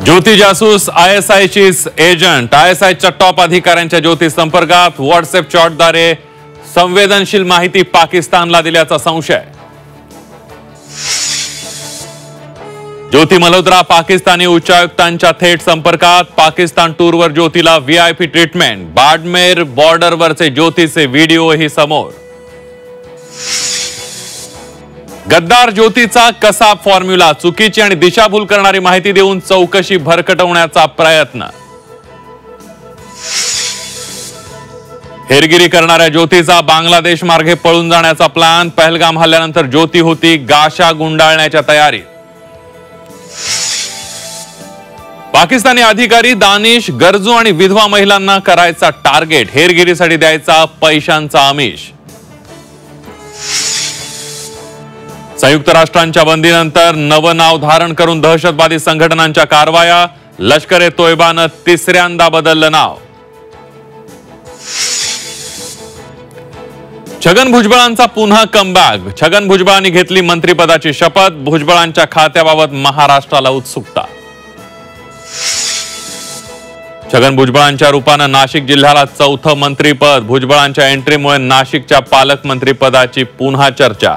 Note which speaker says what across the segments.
Speaker 1: ज्योती जासूस ISIची agent ISIच्या top अधिकाऱ्यांच्या ज्योती संपर्कात व्हॉट्सअप चॅटद्वारे संवेदनशील माहिती पाकिस्तानला दिल्याचा संशय। ज्योती मल्होत्रा पाकिस्तानी उच्चायुक्तांच्या थेट संपर्कात। पाकिस्तान टूरवर ज्योतीला VIP ट्रीटमेंट। बाडमेर बॉर्डरवरचे ज्योतीचे व्हिडिओही समोर। गद्दार ज्योतीचा कसा फॉर्म्युला, चुकीची आणि दिशाभूल करणारी माहिती देऊन चौकशी भरकटवण्याचा प्रयत्न। हेरगिरी करणाऱ्या ज्योतीचा बांगलादेश मार्गे पळून जाण्याचा प्लॅन। पहलगाम हल्ल्यानंतर ज्योती होती गाशा गुंडाळण्याच्या तयारीत। पाकिस्तानी अधिकारी दानिश गरजू आणि विधवा महिलांना करायचा टार्गेट, हेरगिरीसाठी द्यायचा पैशांचा आमिष। संयुक्त राष्ट्रांच्या बंदीनंतर नवं नाव धारण करून दहशतवादी संघटनांच्या कारवाया। लष्कर-ए-तोयबानं तिसऱ्यांदा बदललं नाव। छगन भुजबळांचा पुन्हा कमबॅक। छगन भुजबळांनी घेतली मंत्रिपदाची शपथ। भुजबळांच्या खात्याबाबत महाराष्ट्राला उत्सुकता। छगन भुजबळांच्या रूपानं नाशिक जिल्ह्याला चौथं मंत्रिपद। भुजबळांच्या एंट्रीमुळे नाशिकच्या पालकमंत्रीपदाची पुन्हा चर्चा।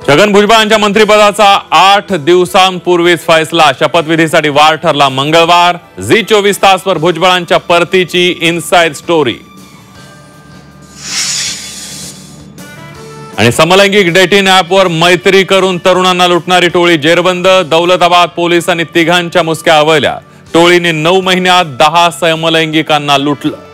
Speaker 1: छगन भुजबळांच्या मंत्रिपदाचा 8 दिवसांपूर्वीच फैसला। शपथविधीसाठी वार ठरला मंगळवार। झी 24 तासवर भुजबळांच्या परतीची इनसाइड स्टोरी। आणि समलैंगिक डेटिंग ॲपवर मैत्री करून तरुणांना लुटणारी टोळी जेरबंद। दौलताबाद पोलिसांनी तिघांच्या मुसक्या आवळल्या। टोळीने 9 महिन्यात 10 समलैंगिकांना लुटलं।